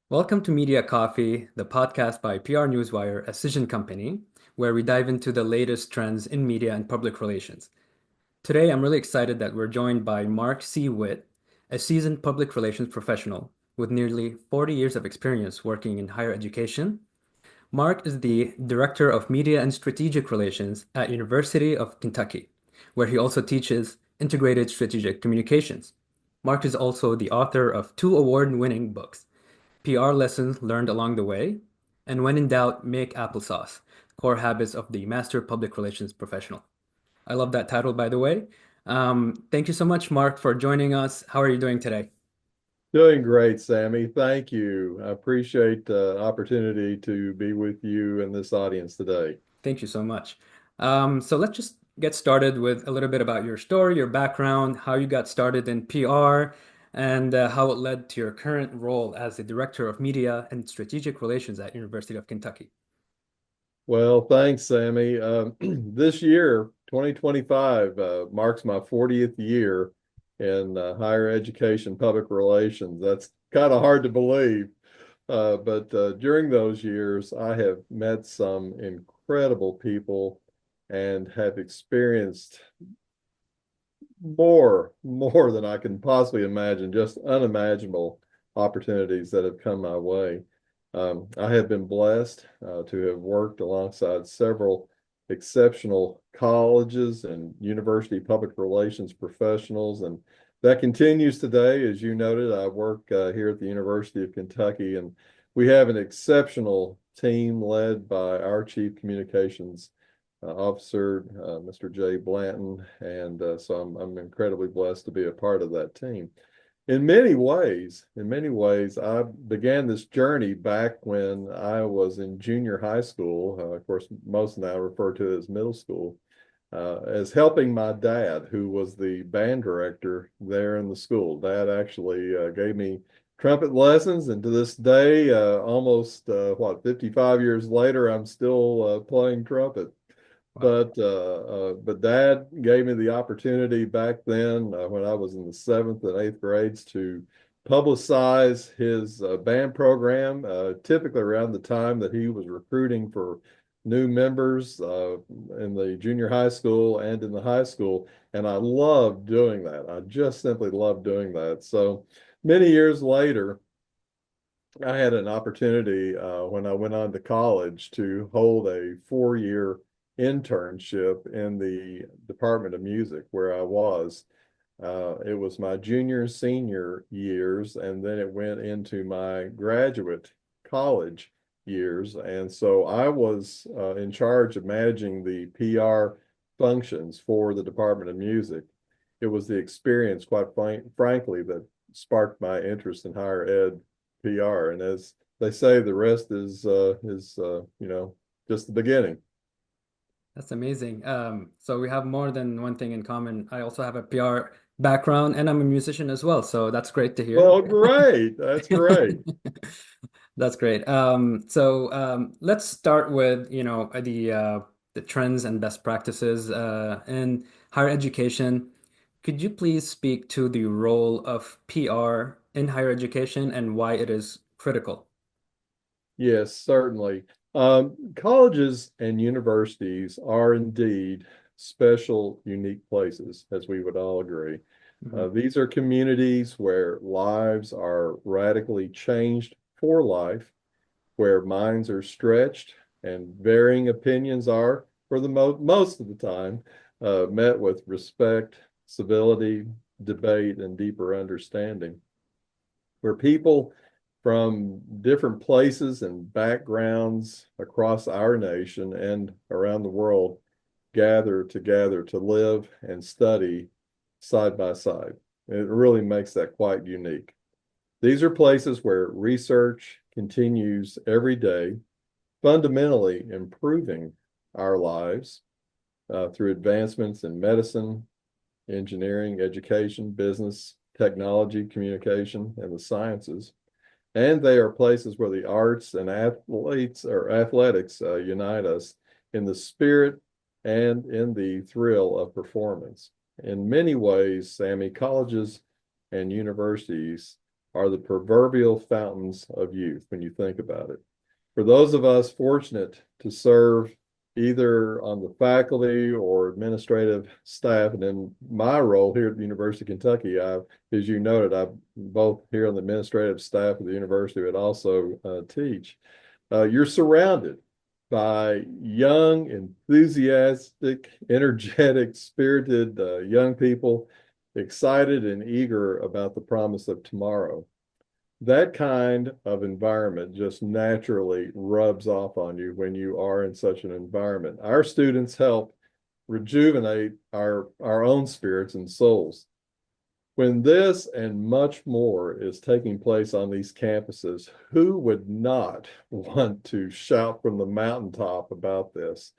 Welcome to Media Coffee, the podcast by PR Newswire, a Cision company, where we dive into the latest trends in media and public relations. Today, I'm really excited that we're joined by Marc C. Whitt, a seasoned public relations professional with nearly 40 years of experience working in higher education. Marc is the Director of Media and Strategic Relations at University of Kentucky, where he also teaches integrated strategic communications. Marc is also the author of two award-winning books, PR Lessons Learned Along the Way, and When in Doubt, Make Applesauce, Core Habits of the Master Public Relations Professional. I love that title, by the way. Thank you so much, Marc, for joining us. How are you doing today? Doing great, Sammy. Thank you. I appreciate the opportunity to be with you and this audience today. Thank you so much. So let's just get started with a little bit about your story, your background, how you got started in PR, and how it led to your current role as the Director of Media and Strategic Relations at University of Kentucky. Well, thanks, Sammy. This year, 2025, marks my 40th year in higher education public relations. That's kind of hard to believe. But during those years, I have met some incredible people and have experienced more than I can possibly imagine, just unimaginable opportunities that have come my way. I have been blessed to have worked alongside several exceptional colleges and university public relations professionals, and that continues today. As you noted, I work here at the University of Kentucky, and we have an exceptional team led by our Chief Communications Officer, Mr. Jay Blanton, and so I'm incredibly blessed to be a part of that team. In many ways, I began this journey back when I was in junior high school. Of course, most now refer to it as middle school, as helping my dad, who was the band director there in the school. Dad actually gave me trumpet lessons, and to this day, almost 55 years later, I'm still playing trumpet. Wow. But Dad gave me the opportunity back then when I was in the seventh and eighth grades to publicize his band program, typically around the time that he was recruiting for new members in the junior high school and in the high school. And I loved doing that. I just simply loved doing that. So many years later, I had an opportunity when I went on to college to hold a 4 year internship in the Department of Music where I was. It was my junior and senior years, and then it went into my graduate college years. And so I was in charge of managing the PR functions for the Department of Music. It was the experience, quite frankly, that sparked my interest in higher ed PR. And as they say, the rest is just the beginning. That's amazing. So we have more than one thing in common. I also have a PR background and I'm a musician as well. So that's great to hear. Well, great. That's great. That's great. Let's start with, the trends and best practices in higher education. Could you please speak to the role of PR in higher education and why it is critical? Yes, certainly. Colleges and universities are indeed special, unique places, as we would all agree. Mhm. These are communities where lives are radically changed for life, where minds are stretched and varying opinions are, for the most of the time, met with respect, civility, debate, and deeper understanding, where people from different places and backgrounds across our nation and around the world gather together to live and study side by side. It really makes that quite unique. These are places where research continues every day, fundamentally improving our lives through advancements in medicine, engineering, education, business, technology, communication, and the sciences. And they are places where the arts and athletes or athletics unite us in the spirit and in the thrill of performance. In many ways, Sammy, colleges and universities are the proverbial fountains of youth when you think about it. For those of us fortunate to serve either on the faculty or administrative staff, and in my role here at the University of Kentucky, as you noted, I'm both here on the administrative staff of the university, but also teach. You're surrounded by young, enthusiastic, energetic, spirited young people, excited and eager about the promise of tomorrow. That kind of environment just naturally rubs off on you when you are in such an environment. Our students help rejuvenate our own spirits and souls. When this and much more is taking place on these campuses, who would not want to shout from the mountaintop about this?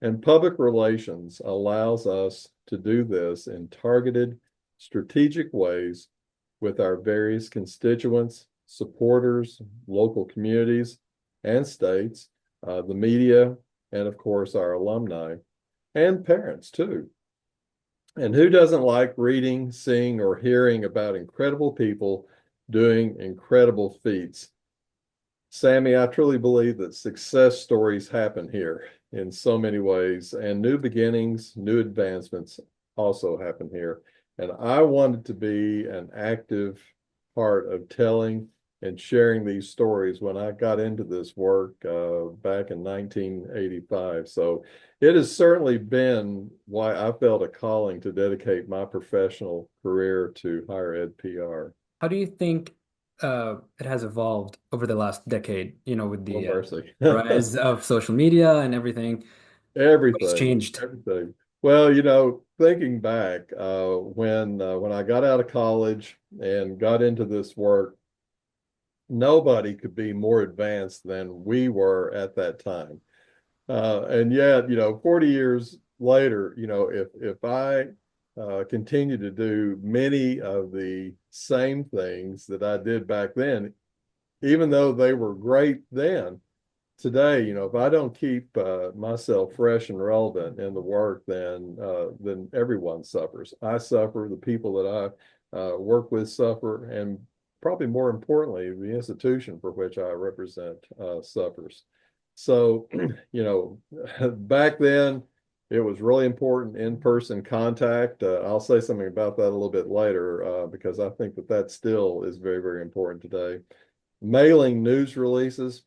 And public relations allows us to do this in targeted, strategic ways with our various constituents, supporters, local communities and states, the media, and of course our alumni and parents too. And who doesn't like reading, seeing, or hearing about incredible people doing incredible feats? Sammy, I truly believe that success stories happen here in so many ways, and new beginnings, new advancements also happen here. And I wanted to be an active part of telling and sharing these stories when I got into this work back in 1985. So it has certainly been why I felt a calling to dedicate my professional career to higher ed PR. How do you think it has evolved over the last decade, with Oh, the mercy. rise of social media and everything? What's Everything, changed? everything. Well, thinking back, when I got out of college and got into this work, nobody could be more advanced than we were at that time. And yet, 40 years later, if I continue to do many of the same things that I did back then, even though they were great then, today, if I don't keep myself fresh and relevant in the work, then everyone suffers. I suffer, the people that I work with suffer, and probably more importantly, the institution for which I represent suffers. So, back then, it was really important in-person contact. I'll say something about that a little bit later because I think that still is very, very important today. Mailing news releases,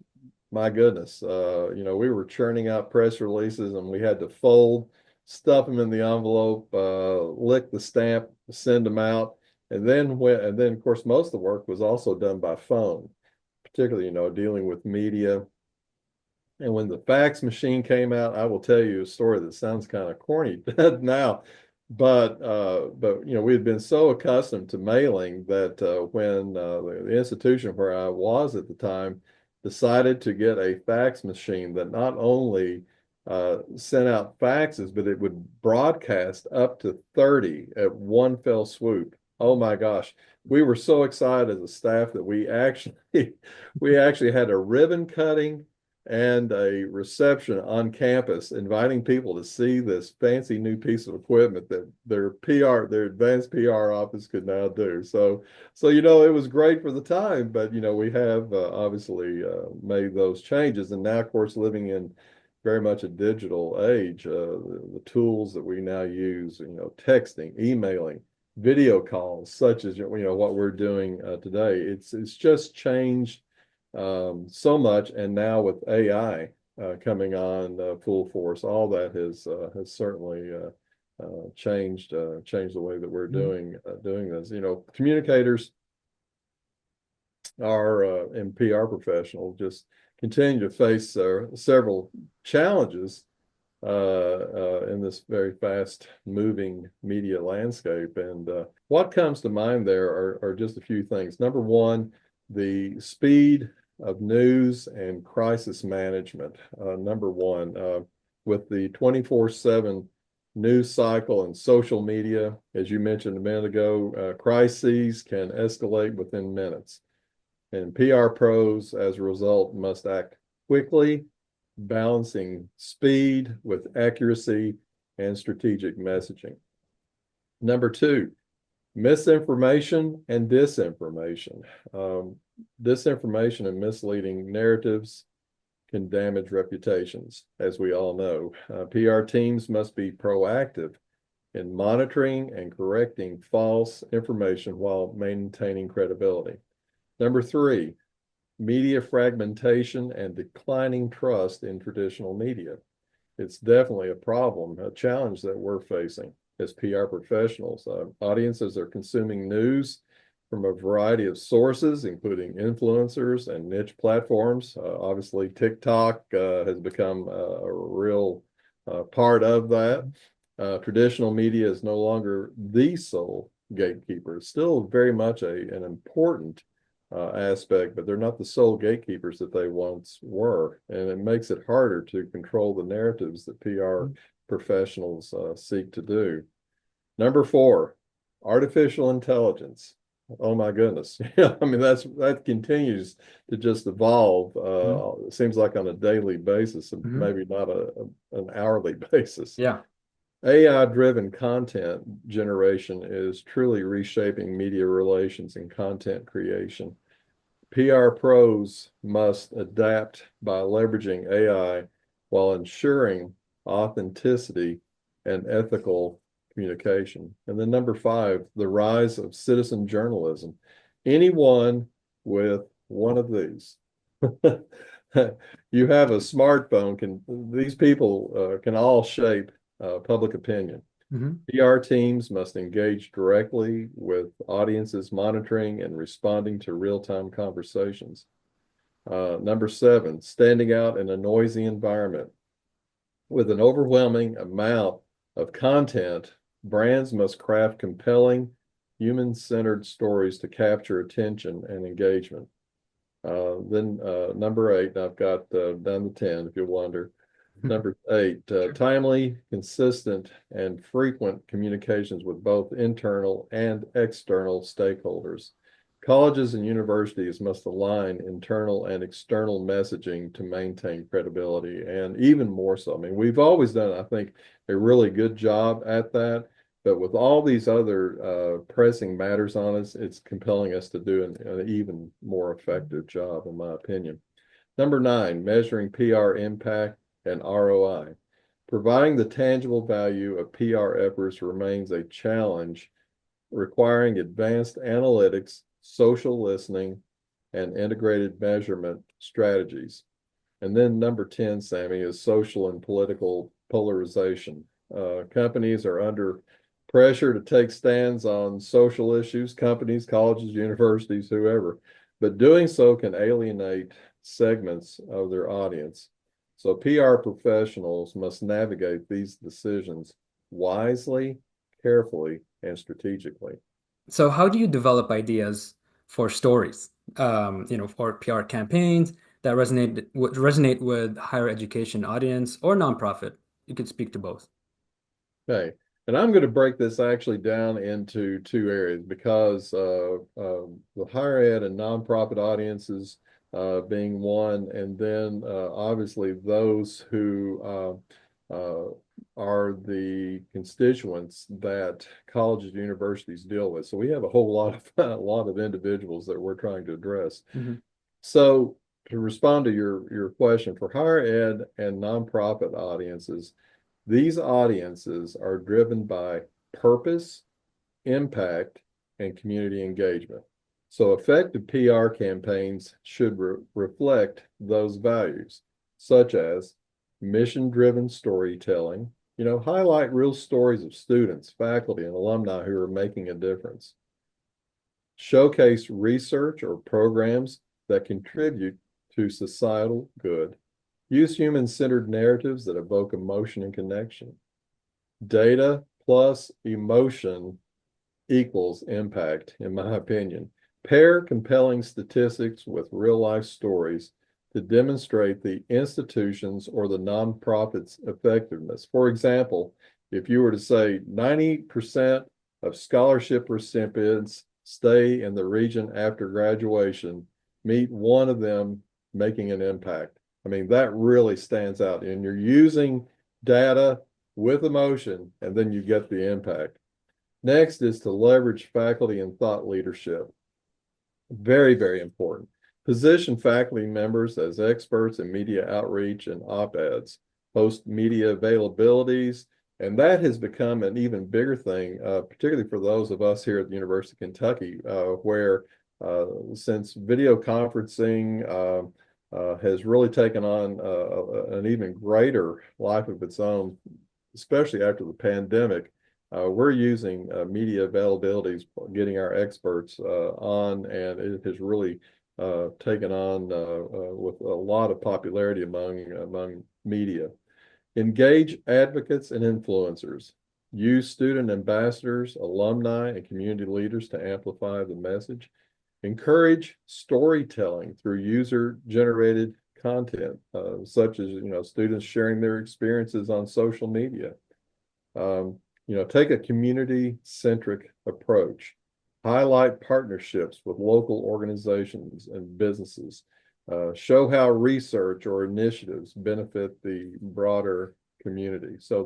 my goodness, we were churning out press releases and we had to fold, stuff them in the envelope, lick the stamp, send them out. And then of course, most of the work was also done by phone, particularly, dealing with media. And when the fax machine came out, I will tell you a story that sounds kind of corny now, but we had been so accustomed to mailing that when the institution where I was at the time decided to get a fax machine that not only sent out faxes, but it would broadcast up to 30 at one fell swoop. Oh my gosh. We were so excited as a staff that we actually we actually had a ribbon cutting and a reception on campus inviting people to see this fancy new piece of equipment that their advanced PR office could now do. So it was great for the time, but we have obviously made those changes, and now, of course, living in very much a digital age, the tools that we now use, texting, emailing, video calls, such as what we're doing today, it's just changed so much. And now with AI coming on full force, all that has certainly changed the way that we're Mhm. doing this. Communicators are and PR professionals just continue to face several challenges in this very fast moving media landscape. And what comes to mind there are just a few things. Number one, the speed of news and crisis management. Number one, with the 24/7 news cycle and social media, as you mentioned a minute ago, crises can escalate within minutes. And PR pros, as a result, must act quickly, balancing speed with accuracy and strategic messaging. Number two, Misinformation and disinformation. Um, Disinformation and misleading narratives can damage reputations, as we all know. PR teams must be proactive in monitoring and correcting false information while maintaining credibility. Number three, media fragmentation and declining trust in traditional media. It's definitely a problem, a challenge that we're facing as PR professionals. Audiences are consuming news from a variety of sources, including influencers and niche platforms. Obviously, TikTok has become a real part of that. Traditional media is no longer the sole gatekeeper. It's still very much an important aspect, but they're not the sole gatekeepers that they once were. And it makes it harder to control the narratives that PR professionals seek to do. Number four, artificial intelligence. Oh my goodness. Yeah, I mean, that continues to just evolve. Mhm. It seems like on a daily basis, and Mhm. maybe not an hourly basis. Yeah. AI-driven content generation is truly reshaping media relations and content creation. PR pros must adapt by leveraging AI while ensuring authenticity and ethical communication. And then number five, the rise of citizen journalism. Anyone with one of these, you have a smartphone, these people can all shape public opinion. Mhm. PR teams must engage directly with audiences monitoring and responding to real-time conversations. Number seven, standing out in a noisy environment. With an overwhelming amount of content, brands must craft compelling, human-centered stories to capture attention and engagement. Then number eight, I've got down to 10 if you wonder. Number eight, Sure. timely, consistent, and frequent communications with both internal and external stakeholders. Colleges and universities must align internal and external messaging to maintain credibility, and even more so. I mean, we've always done, I think, a really good job at that, but with all these other pressing matters on us, it's compelling us to do an even more effective job, in my opinion. Number nine, measuring PR impact and ROI. Providing the tangible value of PR efforts remains a challenge, requiring advanced analytics, social listening, and integrated measurement strategies. And then number 10, Sammy, is social and political polarization. Companies are under pressure to take stands on social issues, companies, colleges, universities, whoever, but doing so can alienate segments of their audience. So PR professionals must navigate these decisions wisely, carefully, and strategically. So how do you develop ideas for stories, for PR campaigns that resonate with higher education audience or nonprofit? You could speak to both. Okay. And I'm going to break this actually down into two areas because the higher ed and nonprofit audiences being one, and then obviously those who are the constituents that colleges and universities deal with. So we have a whole lot of a lot of individuals that we're trying to address. Hmm. So to respond to your question, for higher ed and nonprofit audiences, these audiences are driven by purpose, impact, and community engagement. So effective PR campaigns should reflect those values, such as mission-driven storytelling, highlight real stories of students, faculty, and alumni who are making a difference. Showcase research or programs that contribute to societal good. Use human-centered narratives that evoke emotion and connection. Data plus emotion equals impact, in my opinion. Pair compelling statistics with real life stories to demonstrate the institution's or the nonprofit's effectiveness. For example, if you were to say 90% of scholarship recipients stay in the region after graduation, meet one of them making an impact. I mean, that really stands out. And you're using data with emotion, and then you get the impact. Next is to leverage faculty and thought leadership. Very, very important. Position faculty members as experts in media outreach and op-eds, host media availabilities, and that has become an even bigger thing, particularly for those of us here at the University of Kentucky, where since video conferencing has really taken on an even greater life of its own, especially after the pandemic. We're using media availabilities, getting our experts on, and it has really taken on with a lot of popularity among media. Engage advocates and influencers. Use student ambassadors, alumni, and community leaders to amplify the message. Encourage storytelling through user-generated content, such as students sharing their experiences on social media. Take a community-centric approach. Highlight partnerships with local organizations and businesses. Show how research or initiatives benefit the broader community. So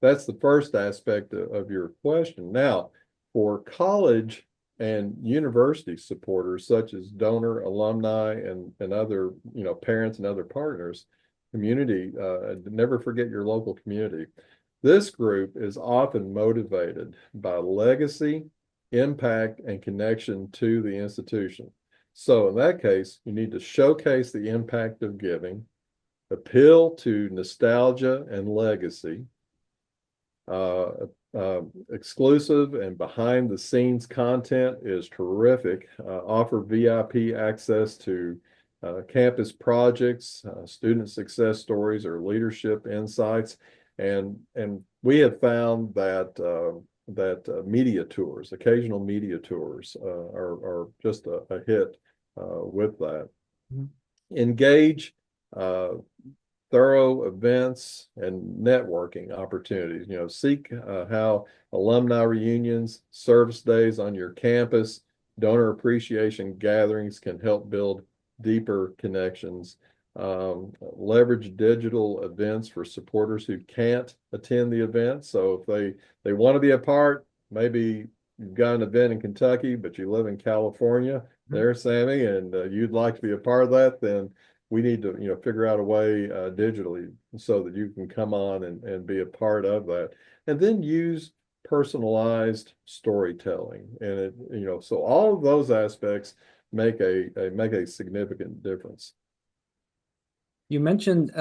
that's the first aspect of your question. Now, for college and university supporters, such as donor, alumni, and other, parents and other partners, community, never forget your local community. This group is often motivated by legacy, impact, and connection to the institution. So in that case, you need to showcase the impact of giving, appeal to nostalgia and legacy, uh, exclusive and behind the scenes content is terrific. Offer VIP access to campus projects, student success stories, or leadership insights. And we have found that media tours, occasional media tours, are just a hit with that. Mm-hmm. Engage thorough events and networking opportunities. Seek how alumni reunions, service days on your campus, donor appreciation gatherings can help build deeper connections. Leverage digital events for supporters who can't attend the event. So if they want to be a part, maybe you've got an event in Kentucky, but you live in California, there, Sammy, and you'd like to be a part of that, then we need to figure out a way digitally so that you can come on and be a part of that, and then use personalized storytelling. And so all of those aspects make a significant difference. You mentioned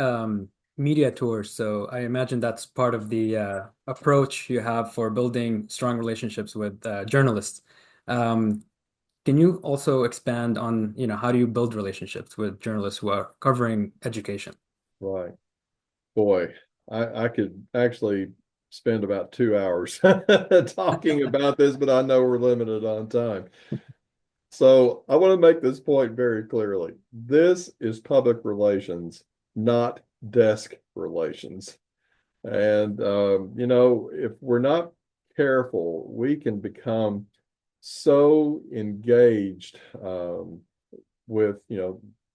media tours, so I imagine that's part of the approach you have for building strong relationships with journalists. Um, can you also expand on, how do you build relationships with journalists who are covering education? Right. Boy, I could actually spend about 2 hours talking about this, but I know we're limited on time. So I want to make this point very clearly. This is public relations, not desk relations. And, if we're not careful, we can become so engaged with,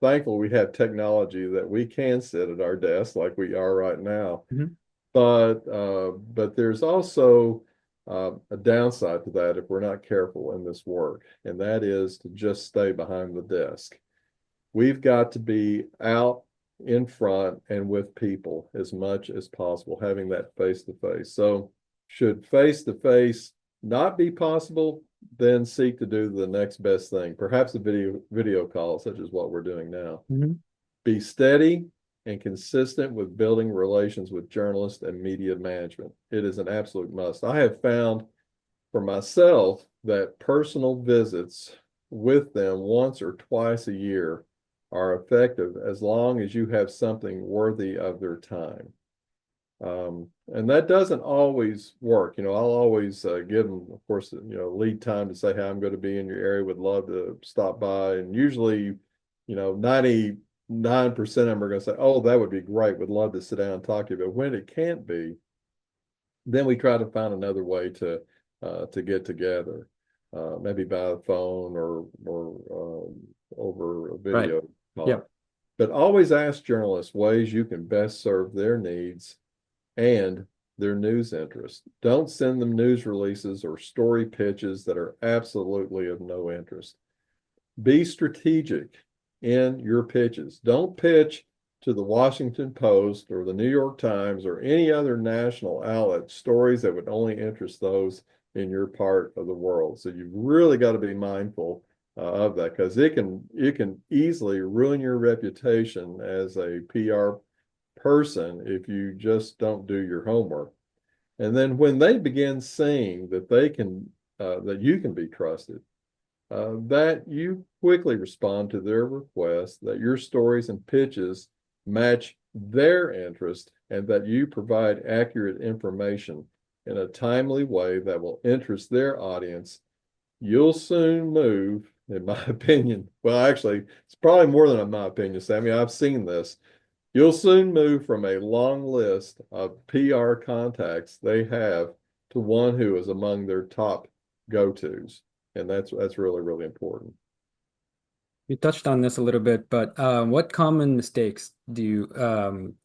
thankful we have technology that we can sit at our desk like we are right now. Mm-hmm. But there's also a downside to that if we're not careful in this work, and that is to just stay behind the desk. We've got to be out in front and with people as much as possible, having that face to face. So, should face to face not be possible, then seek to do the next best thing, perhaps a video call, such as what we're doing now. Mm-hmm. Be steady and consistent with building relations with journalists and media management. It is an absolute must. I have found for myself that personal visits with them once or twice a year are effective as long as you have something worthy of their time. And that doesn't always work. I'll always give them, of course, lead time to say, hey, I'm going to be in your area, would love to stop by. And usually, 99% of them are going to say, oh, that would be great, would love to sit down and talk to you. But when it can't be, then we try to find another way to get together, maybe by the phone or over a video call. Yeah. But always ask journalists ways you can best serve their needs and their news interest. Don't send them news releases or story pitches that are absolutely of no interest. Be strategic in your pitches. Don't pitch to the Washington Post or the New York Times or any other national outlet stories that would only interest those in your part of the world. So you've really got to be mindful of that, because it can easily ruin your reputation as a PR person if you just don't do your homework. And then when they begin seeing that that you can be trusted, that you quickly respond to their request, that your stories and pitches match their interest, and that you provide accurate information in a timely way that will interest their audience, you'll soon move, in my opinion. Well, actually, it's probably more than in my opinion, Sammy. I've seen this. You'll soon move from a long list of PR contacts they have to one who is among their top go-tos. And that's really, really important. You touched on this a little bit, but what common mistakes do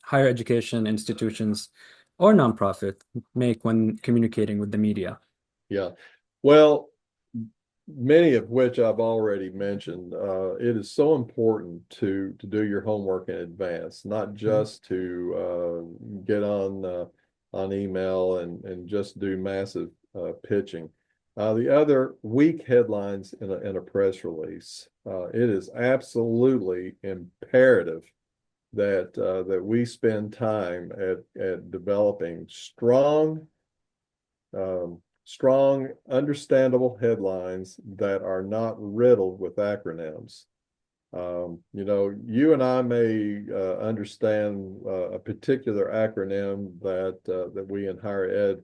higher education institutions or nonprofit make when communicating with the media? Yeah. Well, many of which I've already mentioned. It is so important to do your homework in advance, not Mhm. just to get on email and just do massive pitching. The other, weak headlines in a press release. It is absolutely imperative that we spend time at developing strong, understandable headlines that are not riddled with acronyms. You and I may understand a particular acronym that we in higher ed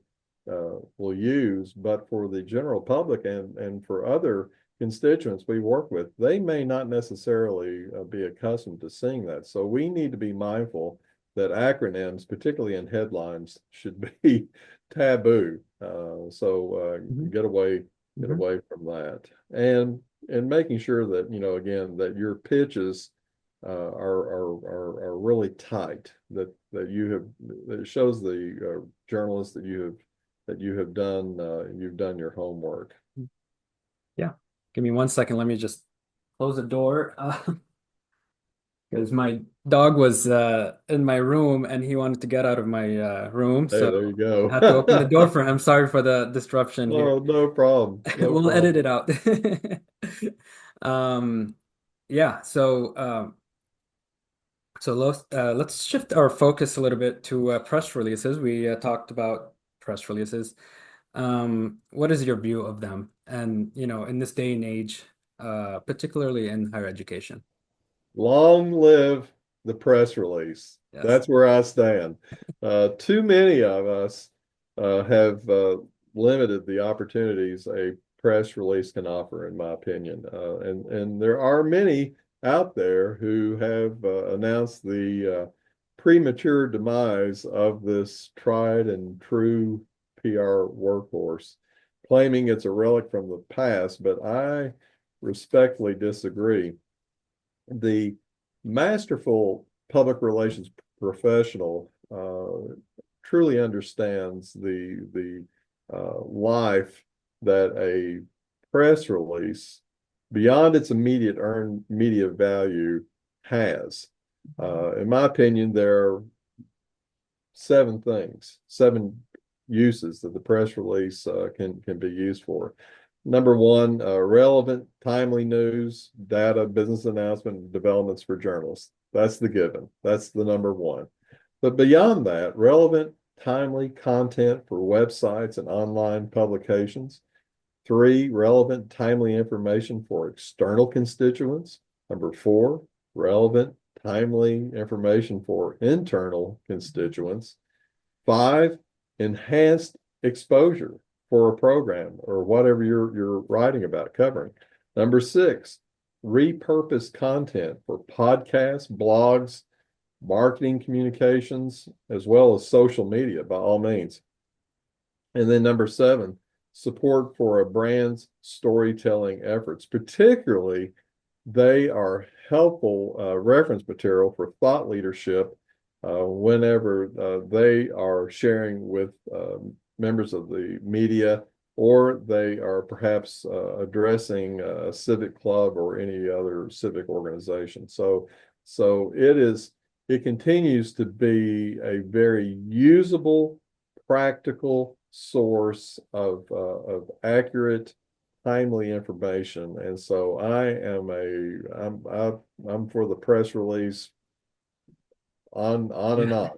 will use, but for the general public and for other constituents we work with, they may not necessarily be accustomed to seeing that. So we need to be mindful that acronyms, particularly in headlines, should be taboo. So Mhm. get Mhm. away from that, and making sure that again that your pitches are really tight. That you have that it shows the journalists that you've done your homework. Yeah. Give me 1 second. Let me just close the door because my dog was in my room and he wanted to get out of my room. Hey, So there you I had to open the go. door for him. Sorry for the disruption here. Oh, no problem. No We'll edit problem. it out. Um, yeah. So let's shift our focus a little bit to press releases. We talked about press releases. What is your view of them? And in this day and age, particularly in higher education. Long live the press release. Yes. That's where I stand. Too many of us have limited the opportunities a press release can offer, in my opinion. And there are many out there who have announced the premature demise of this tried and true PR workhorse, claiming it's a relic from the past, but I respectfully disagree. The masterful public relations professional truly understands the life that a press release, beyond its immediate earned media value, has. In my opinion, there are seven uses that the press release can be used for. Number one, relevant, timely news, data, business announcement, developments for journalists. That's the given. That's the number one. But beyond that, relevant, timely content for websites and online publications. Three, relevant, timely information for external constituents. Number four, relevant, timely information for internal constituents. Five, enhanced exposure for a program or whatever you're writing about, covering. Number six, repurposed content for podcasts, blogs, marketing communications, as well as social media, by all means. And then number seven, support for a brand's storytelling efforts. Particularly, they are helpful reference material for thought leadership whenever they are sharing with members of the media, or they are perhaps addressing a civic club or any other civic organization. So it continues to be a very usable, practical source of accurate, timely information. And so I'm for the press release on Yeah. and on.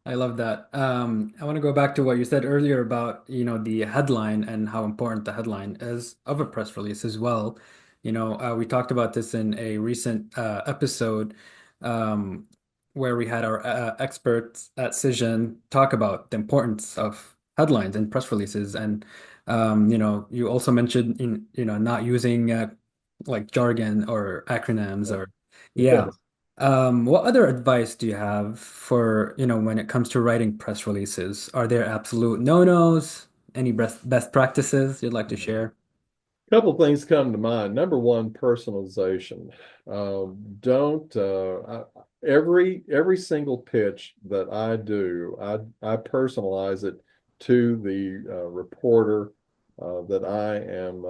I love that. I want to go back to what you said earlier about, the headline and how important the headline is of a press release as well. We talked about this in a recent episode um, where we had our experts at Cision talk about the importance of headlines and press releases. And, you also mentioned, not using like jargon or acronyms or, yeah. Yes. What other advice do you have for, when it comes to writing press releases? Are there absolute no-nos? Any best practices you'd like to share? Couple things come to mind. Number one, personalization. Don't every single pitch that I do, I personalize it to the reporter that I am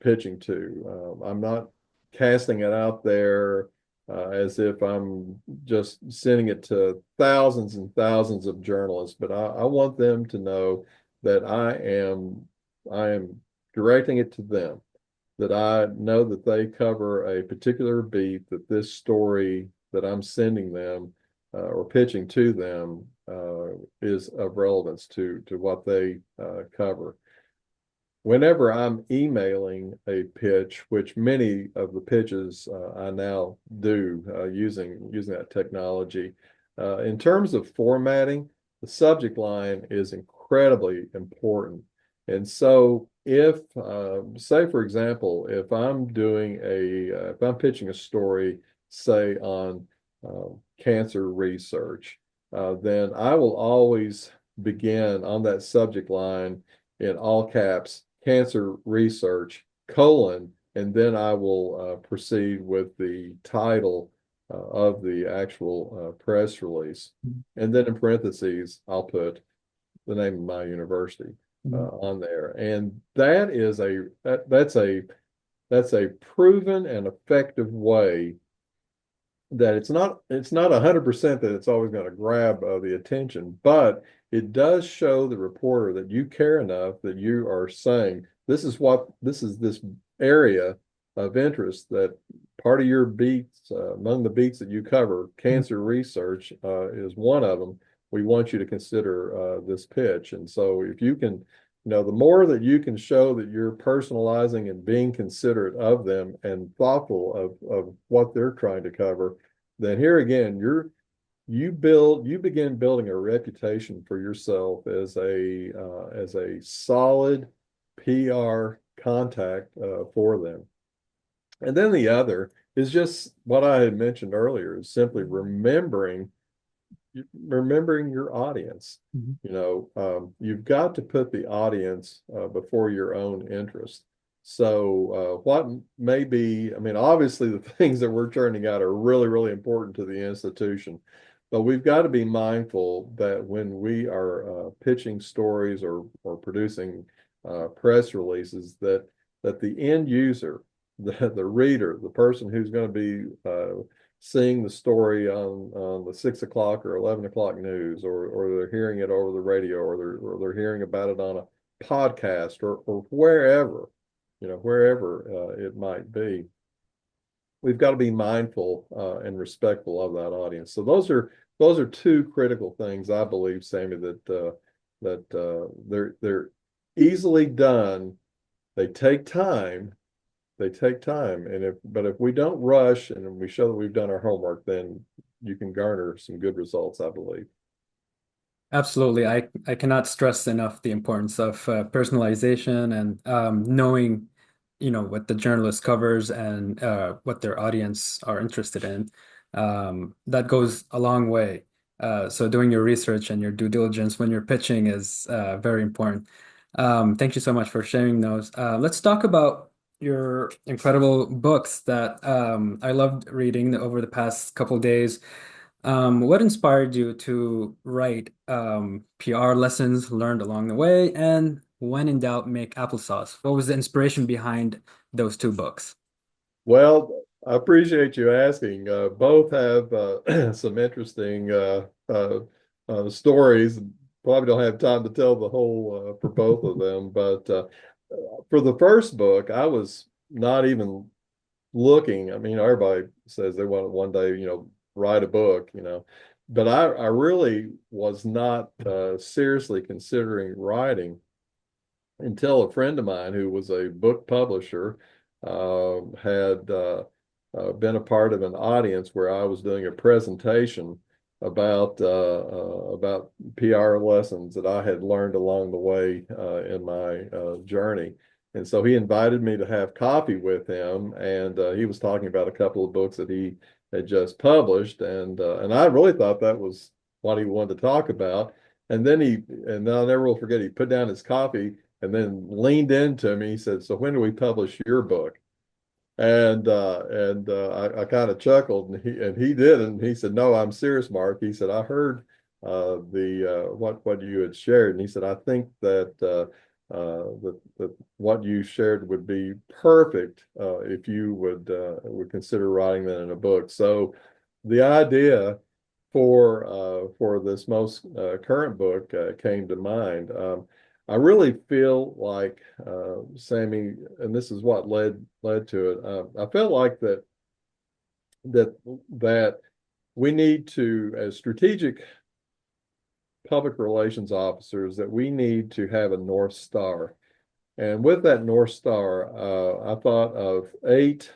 pitching to. I'm not casting it out there as if I'm just sending it to thousands and thousands of journalists, but I want them to know that I am directing it to them, that I know that they cover a particular beat, that this story that I'm sending them or pitching to them is of relevance to what they cover. Whenever I'm emailing a pitch, which many of the pitches I now do using that technology, in terms of formatting, the subject line is incredibly important. And so, if say for example, if I'm pitching a story, say on cancer research, then I will always begin on that subject line in all caps, cancer research, colon, and then I will proceed with the title of the actual press release. And then in parentheses, I'll put the name of my university Mhm. on there. And that's a proven and effective way that it's not 100% that it's always going to grab the attention, but it does show the reporter that you care enough that you are saying this area of interest, that part of your beats, among the beats that you cover, cancer research is one of them. We want you to consider this pitch. And so if you can, the more that you can show that you're personalizing and being considerate of them and thoughtful of what they're trying to cover, then here again, you begin building a reputation for yourself as a solid PR contact for them. And then the other is just what I had mentioned earlier, is simply remembering your audience. Mhm. You've got to put the audience before your own interest. So, what may be, I mean, obviously the things that we're turning out are really, really important to the institution, but we've got to be mindful that when we are pitching stories or producing press releases, that the end user, the reader, the person who's going to be seeing the story on the 6 o'clock or 11 o'clock news, or they're hearing it over the radio, or they're hearing about it on a podcast, or wherever it might be. We've got to be mindful and respectful of that audience. So those are two critical things, I believe, Sammy, that they're easily done. They take time, but if we don't rush and we show that we've done our homework, then you can garner some good results, I believe. Absolutely. I cannot stress enough the importance of personalization and knowing, what the journalist covers and what their audience are interested in. That goes a long way. So doing your research and your due diligence when you're pitching is very important. Thank you so much for sharing those. Let's talk about your incredible books that I loved reading over the past couple days. What inspired you to write PR lessons learned along the way, and when in doubt, make applesauce? What was the inspiration behind those two books? Well, I appreciate you asking. Both have some interesting stories. Probably don't have time to tell the whole for both of them, but for the first book, I was not even looking. I mean, everybody says they want to one day, write a book, but I really was not seriously considering writing until a friend of mine who was a book publisher had been a part of an audience where I was doing a presentation about PR lessons that I had learned along the way in my journey. And so he invited me to have coffee with him, and he was talking about a couple of books that he had just published, and I really thought that was what he wanted to talk about. And I'll never will forget, he put down his coffee and then leaned into me. He said, "So when do we publish your book?" I kind of chuckled, and he did, and he said, "No, I'm serious, Mark." He said, "I heard the what you had shared," and he said, "I think that what you shared would be perfect if you would consider writing that in a book." So the idea for this most current book came to mind. I really feel like Sammy, and this is what led to it. I felt like that that we need to, as strategic public relations officers, that we need to have a North Star. And with that North Star, I thought of 8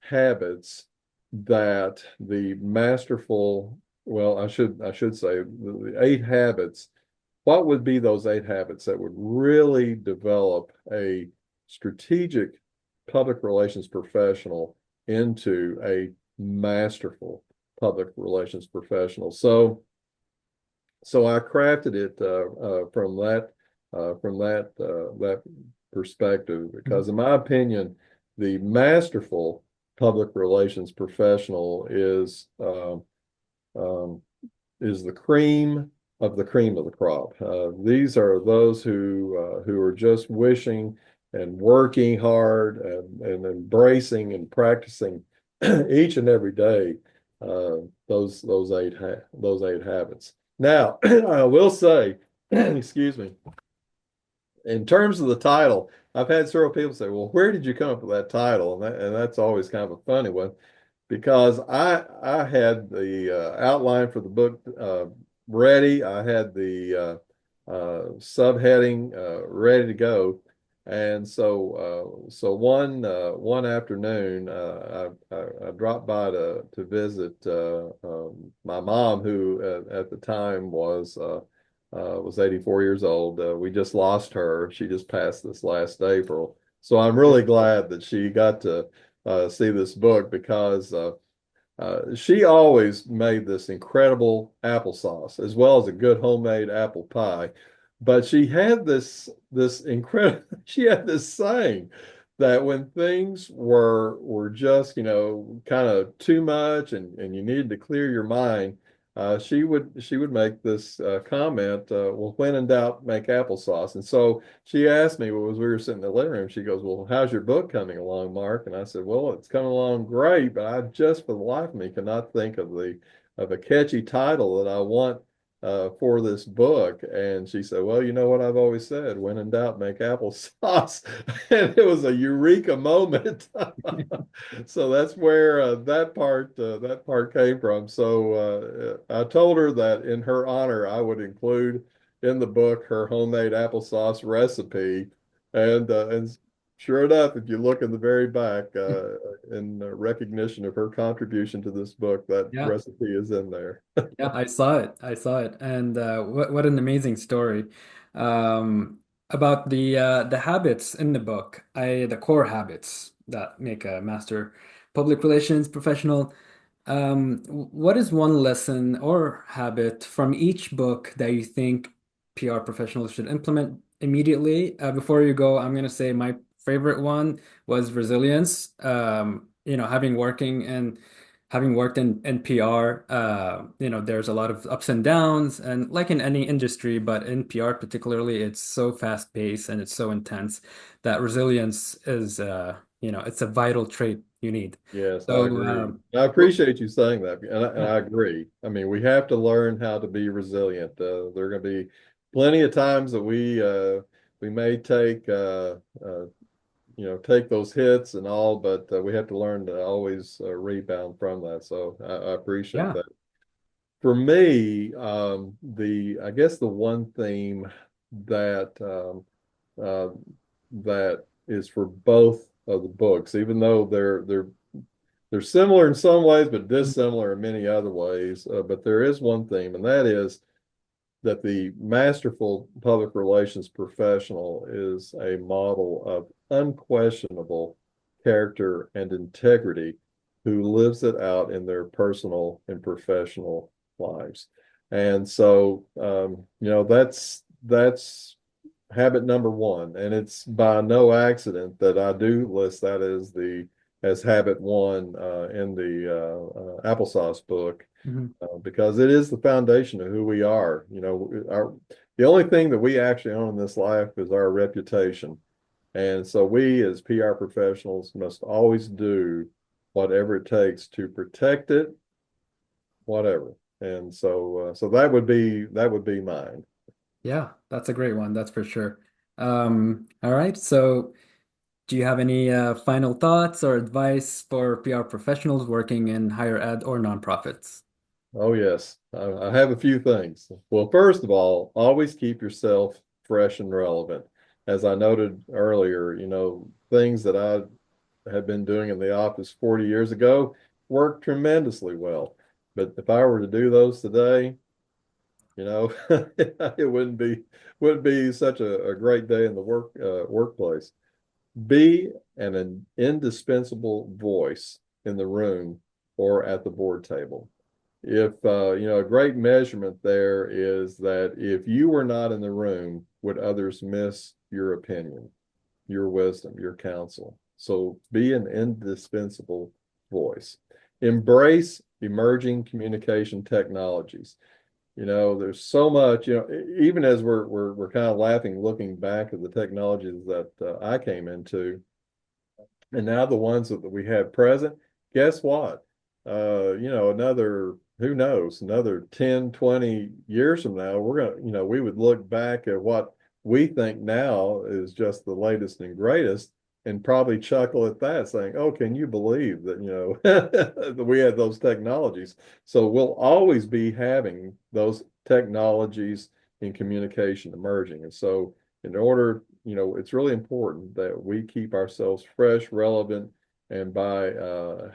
habits that the masterful, well, I should say the 8 habits. What would be those 8 habits that would really develop a strategic public relations professional into a masterful public relations professional? So I crafted it from that perspective, because in my opinion, the masterful public relations professional um, is the cream of the crop. These are those who are just wishing and working hard and embracing and practicing each and every day those 8 habits. Now, I will say, excuse me, in terms of the title, I've had several people say, "Well, where did you come up with that title?" And that's always kind of a funny one, because I had the outline for the book ready. I had the subheading ready to go, and so one afternoon I dropped by to visit my mom, who at the time was 84 years old. We just lost her. She just passed this last April. So I'm really glad that she got to see this book, because she always made this incredible applesauce as well as a good homemade apple pie. But she had this incredible she had this saying that when things were just, kind of too much, and you needed to clear your mind, she would make this comment, "Well, when in doubt, make applesauce." And so she asked me, well, as we were sitting in the living room, she goes, "Well, how's your book coming along, Mark?" And I said, "Well, it's coming along great, but I just for the life of me cannot think of a catchy title that I want for this book." And she said, "Well, you know what I've always said, when in doubt, make applesauce." And it was a eureka moment. So that's where that part came from. So I told her that in her honor, I would include in the book her homemade applesauce recipe, and sure enough, if you look in the very back, in recognition of her contribution to this book, that Yeah. recipe is in there. Yeah, I saw it. I saw it, and what an amazing story about the habits in the book. The core habits that make a master public relations professional. What is one lesson or habit from each book that you think PR professionals should implement immediately? Before you go, I'm gonna say my favorite one was resilience. Having working in having worked in PR, there's a lot of ups and downs, and like in any industry, but in PR particularly, it's so fast paced and it's so intense that resilience is, it's a vital trait you need. Yes, I So, agree. I well, appreciate you saying that, and yeah, I agree. I mean, we have to learn how to be resilient. There are going to be plenty of times that we may take those hits and all, but we have to learn to always rebound from that. So I appreciate yeah, that. For me, the I guess the one theme that uh, that is for both of the books, even though they're similar in some ways, but dissimilar in many other ways. But there is one theme, and that is that the masterful public relations professional is a model of unquestionable character and integrity who lives it out in their personal and professional lives. And so, that's habit number one, and it's by no accident that I do list that as habit one in the applesauce book, mhm, because it is the foundation of who we are. The only thing that we actually own in this life is our reputation. And so we as PR professionals must always do whatever it takes to protect it, whatever. And so that would be mine. yeah, that's a great one, that's for sure. All right, so do you have any final thoughts or advice for PR professionals working in higher ed or nonprofits? Oh, yes. I have a few things. Well, first of all, always keep yourself fresh and relevant. As I noted earlier, things that I had been doing in the office 40 years ago worked tremendously well. But if I were to do those today, it wouldn't be such a great day in the workplace. Be an indispensable voice in the room or at the board table. If a great measurement there is that if you were not in the room, would others miss your opinion, your wisdom, your counsel? So be an indispensable voice. Embrace emerging communication technologies. There's so much, even as we're kind of laughing, looking back at the technologies that I came into, and now the ones that we have present, guess what? Who knows, another 10, 20 years from now, we would look back at what we think now is just the latest and greatest and probably chuckle at that, saying, oh, can you believe that, that we had those technologies? So we'll always be having those technologies in communication emerging. And so in order, it's really important that we keep ourselves fresh, relevant, and by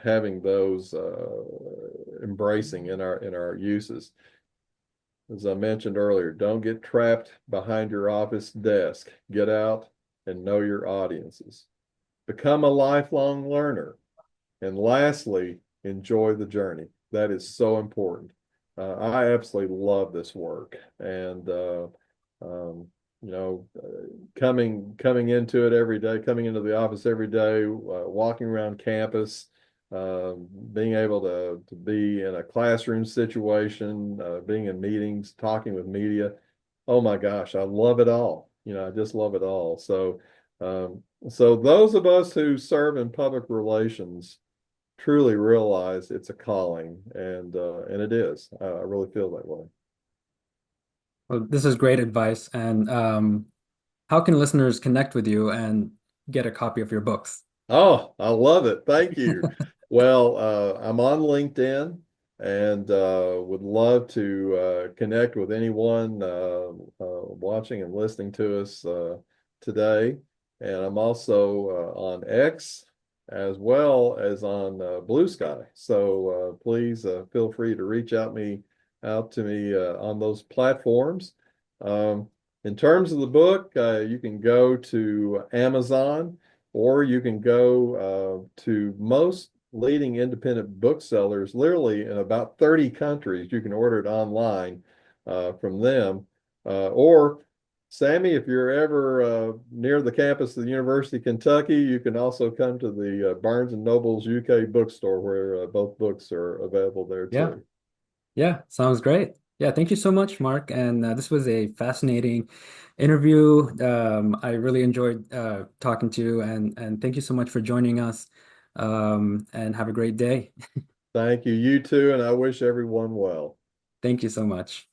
having those embracing in our uses. As I mentioned earlier, don't get trapped behind your office desk. Get out and know your audiences. Become a lifelong learner. And lastly, enjoy the journey. That is so important. I absolutely love this work, and um, you know, coming into it every day, coming into the office every day, walking around campus, being able to be in a classroom situation, being in meetings, talking with media. Oh my gosh, I love it all. I just love it all. So those of us who serve in public relations truly realize it's a calling, and it is. I really feel that way. Well, this is great advice. And how can listeners connect with you and get a copy of your books? Oh, I love it. Thank you. Well, I'm on LinkedIn and would love to connect with anyone watching and listening to us today. And I'm also on X as well as on Blue Sky. So please feel free to reach out to me on those platforms. Um, in terms of the book, you can go to Amazon, or you can go to most leading independent booksellers, literally in about 30 countries. You can order it online from them. Or Sammy, if you're ever near the campus of the University of Kentucky, you can also come to the Barnes and Noble's UK bookstore where both books are available there Yeah. too. Yeah, sounds great. Yeah, thank you so much, Mark. And this was a fascinating interview. I really enjoyed talking to you, and thank you so much for joining us. And have a great day. Thank you. You too, and I wish everyone well. Thank you so much.